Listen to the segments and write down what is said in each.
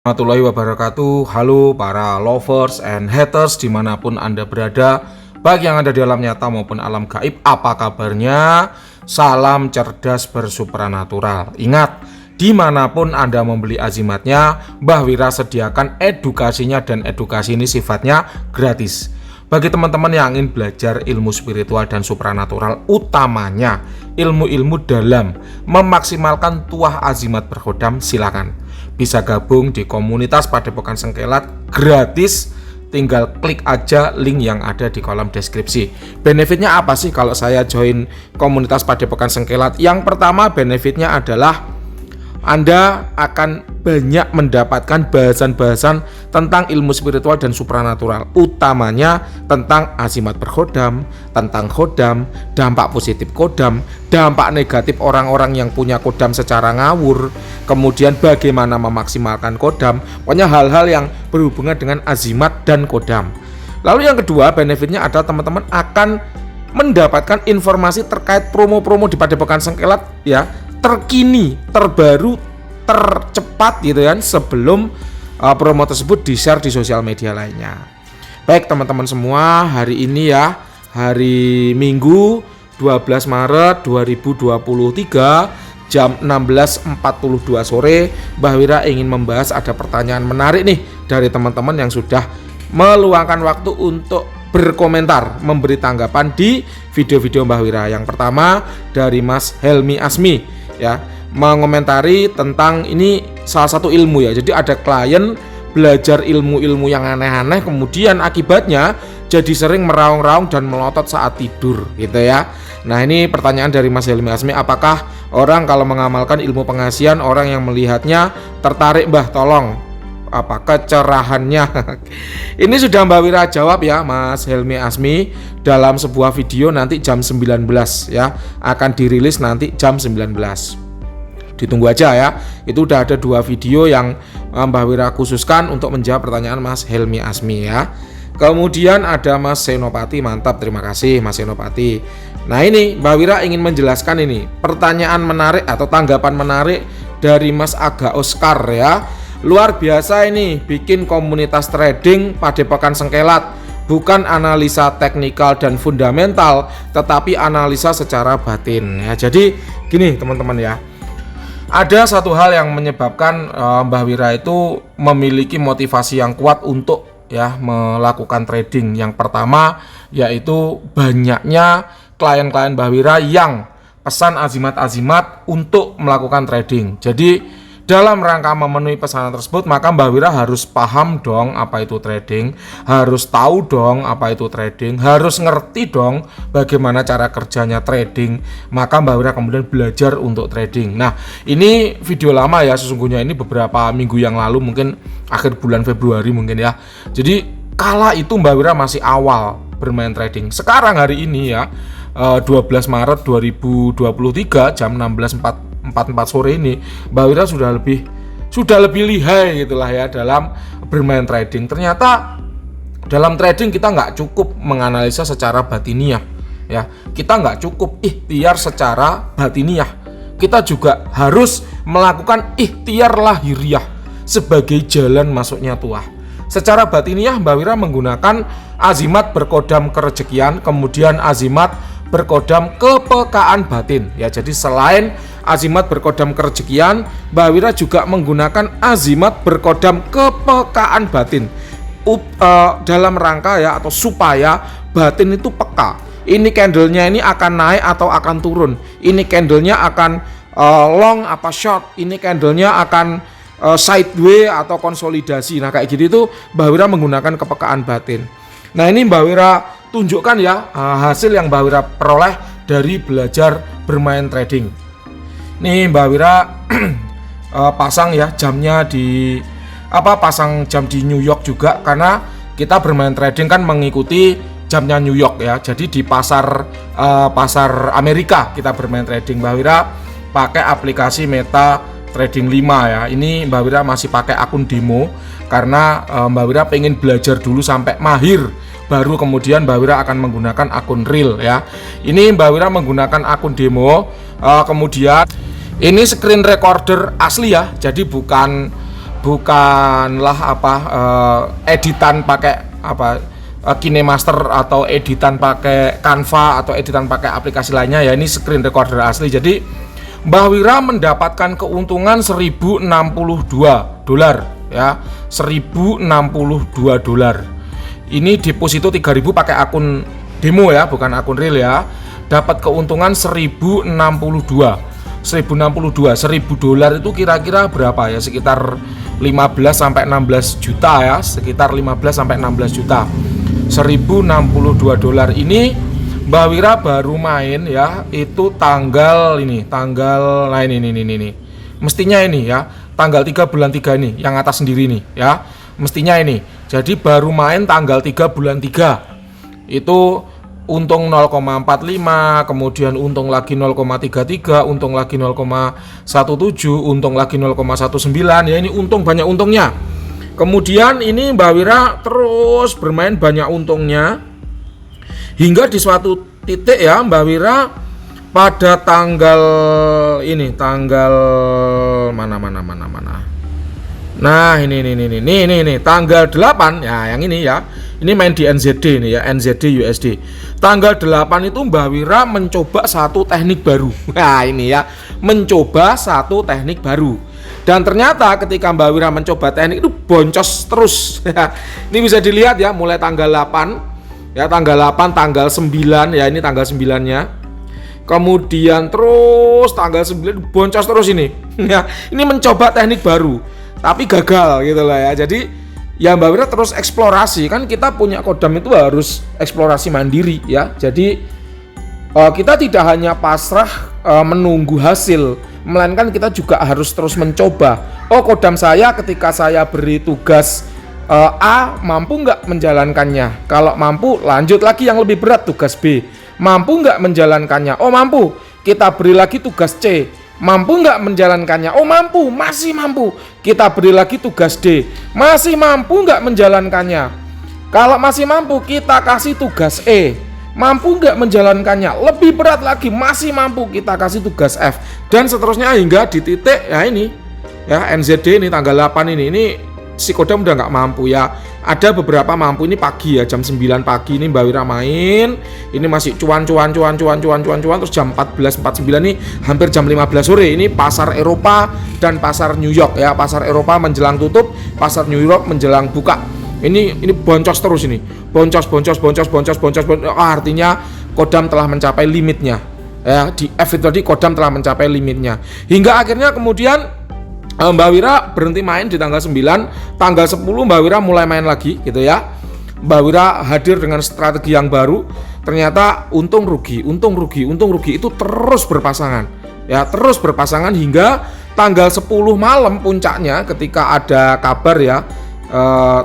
Warahmatullahi wabarakatuh. Halo para lovers and haters dimanapun Anda berada, baik yang ada di alam nyata maupun alam gaib, apa kabarnya? Salam cerdas bersupranatural. Ingat, dimanapun Anda membeli azimatnya, Mbah Wira sediakan edukasinya, dan edukasi ini sifatnya gratis. Bagi teman-teman yang ingin belajar ilmu spiritual dan supranatural, utamanya ilmu-ilmu dalam memaksimalkan tuah azimat berkhodam, silakan bisa gabung di komunitas Padepokan Sengkelat gratis. Tinggal klik aja link yang ada di kolom deskripsi. Benefitnya apa sih kalau saya join komunitas Padepokan Sengkelat? Yang pertama, benefitnya adalah Anda akan banyak mendapatkan bahasan-bahasan tentang ilmu spiritual dan supranatural, utamanya tentang azimat berkhodam, tentang khodam, dampak positif khodam, dampak negatif orang-orang yang punya khodam secara ngawur, kemudian bagaimana memaksimalkan khodam, pokoknya hal-hal yang berhubungan dengan azimat dan khodam. Lalu yang kedua, benefitnya adalah teman-teman akan mendapatkan informasi terkait promo-promo di Padepokan Sengkelat ya, terkini, terbaru, tercepat gitu kan, sebelum promo tersebut di-share di sosial media lainnya. Baik teman-teman semua, hari ini ya, hari Minggu 12 Maret 2023 jam 16.42 sore, Mbah Wira ingin membahas, ada pertanyaan menarik nih dari teman-teman yang sudah meluangkan waktu untuk berkomentar, memberi tanggapan di video-video Mbah Wira. Yang pertama dari Mas Helmi Asmi ya, mengomentari tentang ini salah satu ilmu ya. Jadi ada klien belajar ilmu-ilmu yang aneh-aneh, kemudian akibatnya jadi sering meraung-raung dan melotot saat tidur gitu ya. Nah, ini pertanyaan dari Mas Helmi Asmi, apakah orang kalau mengamalkan ilmu pengasihan, orang yang melihatnya tertarik, Mbah, tolong apa kecerahannya? Ini sudah Mbah Wira jawab ya Mas Helmi Asmi dalam sebuah video nanti jam 19 ya, akan dirilis nanti jam 19. Ditunggu aja ya. Itu udah ada 2 video yang Mbah Wira khususkan untuk menjawab pertanyaan Mas Helmi Asmi ya. Kemudian ada Mas Senopati, mantap, terima kasih Mas Senopati. Nah, ini Mbah Wira ingin menjelaskan ini pertanyaan menarik atau tanggapan menarik dari Mas Aga Oscar ya. Luar biasa ini, bikin komunitas trading Padepokan Sengkelat, bukan analisa teknikal dan fundamental, tetapi analisa secara batin ya. Jadi gini teman-teman ya, ada satu hal yang menyebabkan Mbah Wira itu memiliki motivasi yang kuat untuk ya melakukan trading. Yang pertama yaitu banyaknya klien-klien Mbah Wira yang pesan azimat-azimat untuk melakukan trading. Jadi dalam rangka memenuhi pesanan tersebut, maka Mbah Wira harus paham dong apa itu trading, harus tahu dong apa itu trading, harus ngerti dong bagaimana cara kerjanya trading. Maka Mbah Wira kemudian belajar untuk trading. Nah, ini video lama ya, sesungguhnya ini beberapa minggu yang lalu, mungkin akhir bulan Februari mungkin ya. Jadi kala itu Mbah Wira masih awal bermain trading. Sekarang hari ini ya, 12 Maret 2023 jam 16.44 sore ini, Mbah Wira sudah lebih lihai gitulah ya dalam bermain trading. Ternyata dalam trading kita nggak cukup menganalisa secara batiniah ya, kita nggak cukup ikhtiar secara batiniah, kita juga harus melakukan ikhtiar lahiriah sebagai jalan masuknya tuah. Secara batiniah Mbah Wira menggunakan azimat berkodam kerejekian, kemudian azimat berkodam kepekaan batin ya. Jadi selain azimat berkodam kerejekian, Mbah Wira juga menggunakan azimat berkodam kepekaan batin dalam rangka ya, atau supaya batin itu peka. Ini candlenya ini akan naik atau akan turun, ini candlenya akan long apa short, ini candlenya akan sideways atau konsolidasi. Nah, kayak gitu itu Mbah Wira menggunakan kepekaan batin. Nah, ini Mbah Wira tunjukkan ya hasil yang Mbah Wira peroleh dari belajar bermain trading. Nih Mbah Wira pasang ya jamnya di pasang jam di New York juga, karena kita bermain trading kan mengikuti jamnya New York ya. Jadi di pasar Amerika kita bermain trading. Mbah Wira pakai aplikasi Meta Trading 5 ya. Ini Mbah Wira masih pakai akun demo karena Mbah Wira pengen belajar dulu sampai mahir, baru kemudian Mbah Wira akan menggunakan akun real ya. Ini Mbah Wira menggunakan akun demo, kemudian ini screen recorder asli ya, jadi bukan bukanlah editan pakai KineMaster atau editan pakai Canva atau editan pakai aplikasi lainnya ya, ini screen recorder asli. Jadi Mbah Wira mendapatkan keuntungan 1062 dolar ya, 1062 dolar. Ini deposito 3.000 pakai akun demo ya, bukan akun real ya. Dapat keuntungan 1062 $1000 itu kira-kira berapa ya, sekitar 15 sampai 16 juta ya, sekitar 15 sampai 16 juta. $1062 ini Mbah Wira baru main ya, itu tanggal ini mestinya ini ya, tanggal 3 bulan 3 ini, yang atas sendiri nih ya, mestinya ini. Jadi baru main tanggal 3 bulan 3 itu untung 0,45, kemudian untung lagi 0,33, untung lagi 0,17, untung lagi 0,19 ya, ini untung, banyak untungnya. Kemudian ini Mbah Wira terus bermain banyak untungnya hingga di suatu titik ya, Mbah Wira pada tanggal ini, tanggal mana. Nah, ini tanggal 8 ya, yang ini ya. Ini main di NZD nih ya, NZD USD. Tanggal 8 itu Mbah Wira mencoba satu teknik baru. Nah, ini ya, mencoba satu teknik baru. Dan ternyata ketika Mbah Wira mencoba teknik itu boncos terus. Ini bisa dilihat ya, mulai tanggal 8 ya, tanggal 8, tanggal 9 ya, ini tanggal 9-nya. Kemudian terus tanggal 9 boncos terus ini. Ya, ini mencoba teknik baru tapi gagal gitu lah ya. Jadi ya Mbah Wira terus eksplorasi, kan kita punya kodam itu harus eksplorasi mandiri ya. Jadi kita tidak hanya pasrah menunggu hasil, melainkan kita juga harus terus mencoba. Oh, kodam saya ketika saya beri tugas A, mampu nggak menjalankannya? Kalau mampu, lanjut lagi yang lebih berat, tugas B. Mampu nggak menjalankannya? Oh, mampu. Kita beri lagi tugas C. Mampu nggak menjalankannya? Oh, mampu, masih mampu. Kita beri lagi tugas D. Masih mampu nggak menjalankannya? Kalau masih mampu, kita kasih tugas E. Mampu nggak menjalankannya? Lebih berat lagi, masih mampu, kita kasih tugas F. Dan seterusnya hingga di titik ya ini ya, NZD ini tanggal 8 ini si kodam udah nggak mampu ya. Ada beberapa mampu, ini pagi ya, jam 9 pagi ini Mbah Wira main. Ini masih cuan terus jam 14.49 ini hampir jam 15 sore ini pasar Eropa dan pasar New York ya. Pasar Eropa menjelang tutup, pasar New York menjelang buka. Ini boncos terus ini. Boncos. Artinya kodam telah mencapai limitnya. Ya, di F itu tadi kodam telah mencapai limitnya. Hingga akhirnya kemudian Mbah Wira berhenti main di tanggal 9, tanggal 10 Mbah Wira mulai main lagi gitu ya. Mbah Wira hadir dengan strategi yang baru. Ternyata untung rugi itu terus berpasangan. Ya, terus berpasangan hingga tanggal 10 malam puncaknya ketika ada kabar ya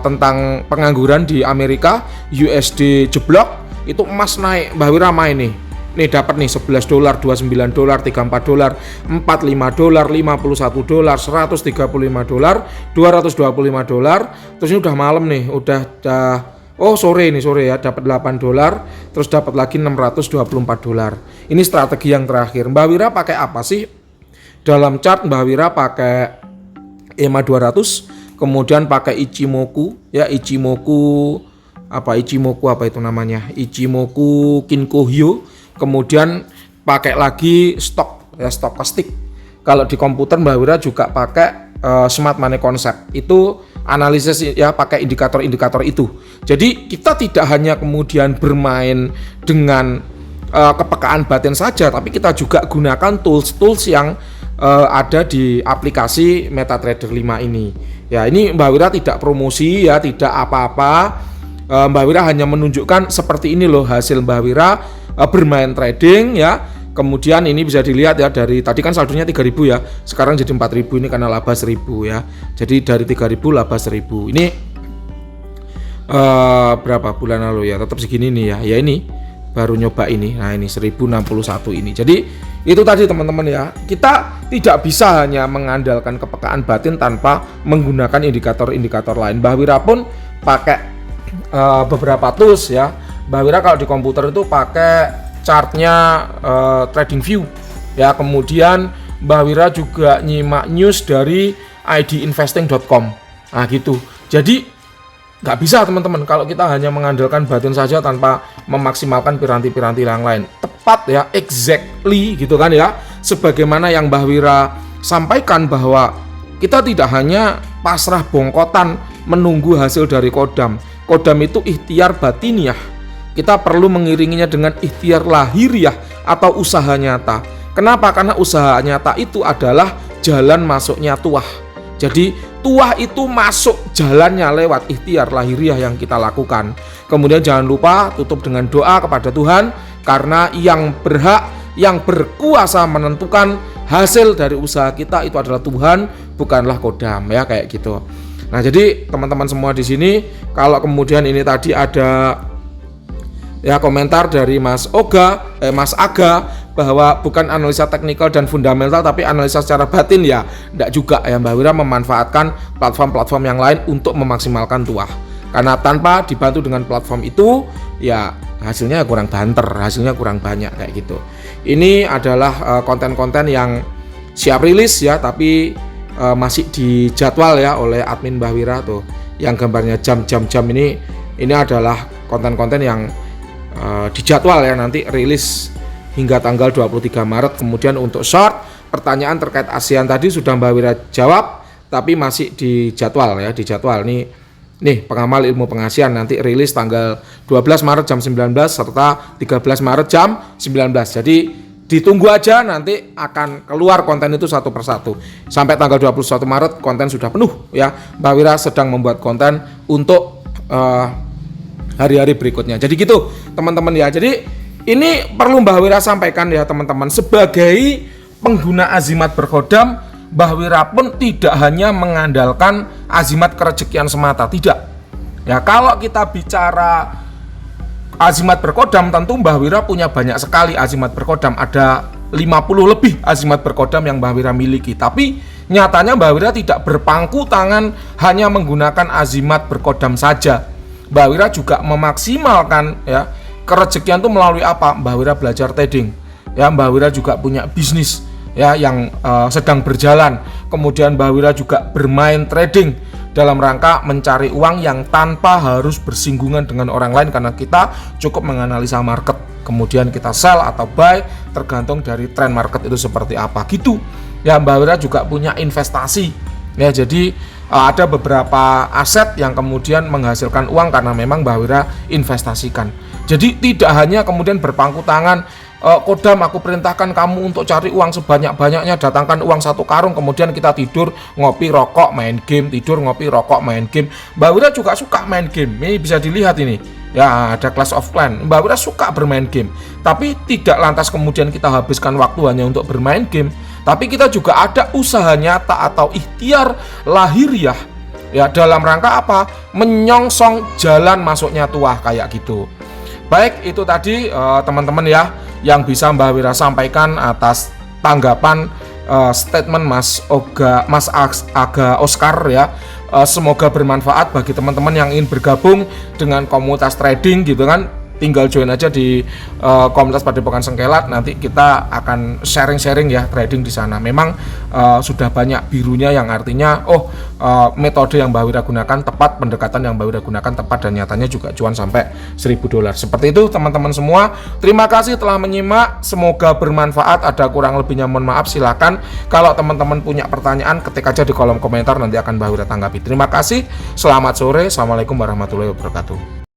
tentang pengangguran di Amerika, USD jeblok, itu emas naik, Mbah Wira main nih. Nih dapat nih $11, $29, $34, $45, $51, $135, $225. Terus ini udah malam nih, udah sore ya, dapat $8, terus dapat lagi $624. Ini strategi yang terakhir. Mbah Wira pakai apa sih? Dalam chart Mbah Wira pakai EMA 200, kemudian pakai Ichimoku ya, Ichimoku itu namanya, Ichimoku Kinko-hyo. Kemudian pakai lagi stok ya, stokastik. Kalau di komputer Mbah Wira juga pakai Smart Money Concept. Itu analisis ya, pakai indikator-indikator itu. Jadi kita tidak hanya kemudian bermain dengan kepekaan batin saja, tapi kita juga gunakan tools-tools yang ada di aplikasi MetaTrader 5 ini. Ya, ini Mbah Wira tidak promosi ya, tidak apa-apa. Mbah Wira hanya menunjukkan seperti ini loh hasil Mbah Wira bermain trading ya. Kemudian ini bisa dilihat ya, dari tadi kan saldonya 3.000 ya, sekarang jadi 4.000, ini karena laba 1.000 ya. Jadi dari 3.000 laba 1.000. Ini berapa bulan lalu ya, tetap segini nih ya. Ya ini baru nyoba ini. Nah, ini 1061 ini. Jadi itu tadi teman-teman ya. Kita tidak bisa hanya mengandalkan kepekaan batin tanpa menggunakan indikator-indikator lain. Mbah Wira pun pakai beberapa tools ya. Mbah Wira kalau di komputer itu pakai chartnya TradingView ya. Kemudian Mbah Wira juga nyimak news dari idinvesting.com. Nah gitu. Jadi nggak bisa teman-teman kalau kita hanya mengandalkan batin saja tanpa memaksimalkan piranti-piranti yang lain. Tepat ya, exactly gitu kan ya. Sebagaimana yang Mbah Wira sampaikan bahwa kita tidak hanya pasrah bongkotan menunggu hasil dari kodam. Kodam itu ikhtiar batiniah. Kita perlu mengiringinya dengan ikhtiar lahiriah atau usaha nyata. Kenapa? Karena usaha nyata itu adalah jalan masuknya tuah. Jadi tuah itu masuk jalannya lewat ikhtiar lahiriah yang kita lakukan. Kemudian jangan lupa tutup dengan doa kepada Tuhan, karena yang berhak, yang berkuasa menentukan hasil dari usaha kita itu adalah Tuhan, bukanlah kodam ya, kayak gitu. Nah, jadi teman-teman semua di sini, kalau kemudian ini tadi ada ya komentar dari Mas Aga bahwa bukan analisa teknikal dan fundamental tapi analisa secara batin, ya enggak juga ya. Mbah Wira memanfaatkan platform-platform yang lain untuk memaksimalkan tuah, karena tanpa dibantu dengan platform itu ya hasilnya kurang banter, hasilnya kurang banyak kayak gitu. Ini adalah konten-konten yang siap rilis ya, tapi masih dijadwal ya oleh admin Mbah Wira tuh, yang gambarnya jam ini adalah konten-konten yang dijadwal ya, nanti rilis hingga tanggal 23 Maret. Kemudian untuk short, pertanyaan terkait ASEAN tadi sudah Mbah Wira jawab, tapi masih dijadwal ya, dijadwal nih pengamal ilmu pengasian nanti rilis tanggal 12 Maret jam 19 serta 13 Maret jam 19. Jadi ditunggu aja, nanti akan keluar konten itu satu persatu. Sampai tanggal 21 Maret konten sudah penuh ya. Mbah Wira sedang membuat konten untuk hari-hari berikutnya. Jadi gitu teman-teman ya. Jadi ini perlu Mbah Wira sampaikan ya teman-teman, sebagai pengguna azimat berkodam, Mbah Wira pun tidak hanya mengandalkan azimat kerejekian semata, tidak. Ya, kalau kita bicara azimat berkodam, tentu Mbah Wira punya banyak sekali azimat berkodam, ada 50 lebih azimat berkodam yang Mbah Wira miliki. Tapi nyatanya Mbah Wira tidak berpangku tangan hanya menggunakan azimat berkodam saja. Mbah Wira juga memaksimalkan ya kerejekian itu melalui apa? Mbah Wira belajar trading. Ya, Mbah Wira juga punya bisnis ya yang sedang berjalan. Kemudian Mbah Wira juga bermain trading dalam rangka mencari uang yang tanpa harus bersinggungan dengan orang lain, karena kita cukup menganalisa market. Kemudian kita sell atau buy tergantung dari tren market itu seperti apa gitu. Ya, Mbah Wira juga punya investasi. Ya, jadi ada beberapa aset yang kemudian menghasilkan uang karena memang Mbah Wira investasikan. Jadi tidak hanya kemudian berpangku tangan, kodam aku perintahkan kamu untuk cari uang sebanyak-banyaknya, datangkan uang 1 karung, kemudian kita tidur, ngopi, rokok, main game, tidur, ngopi, rokok, main game. Mbah Wira juga suka main game, ini bisa dilihat ini. Ya, ada Clash of Clans. Mbah Wira suka bermain game, tapi tidak lantas kemudian kita habiskan waktu hanya untuk bermain game, tapi kita juga ada usaha nyata atau ikhtiar lahiriah ya, dalam rangka apa? Menyongsong jalan masuknya tuah kayak gitu. Baik, itu tadi teman-teman ya yang bisa Mbah Wira sampaikan atas tanggapan statement Mas Aga Oscar ya. Semoga bermanfaat bagi teman-teman yang ingin bergabung dengan komunitas trading gitu kan. Tinggal join aja di komunitas Padepokan Sengkelat, nanti kita akan sharing-sharing ya trading di sana. Memang sudah banyak birunya yang artinya metode yang Mbah Wira gunakan tepat, pendekatan yang Mbah Wira gunakan tepat, dan nyatanya juga cuan sampai $1.000. Seperti itu teman-teman semua. Terima kasih telah menyimak, semoga bermanfaat. Ada kurang lebihnya mohon maaf, silakan. Kalau teman-teman punya pertanyaan ketik aja di kolom komentar, nanti akan Mbah Wira tanggapi. Terima kasih. Selamat sore. Assalamualaikum warahmatullahi wabarakatuh.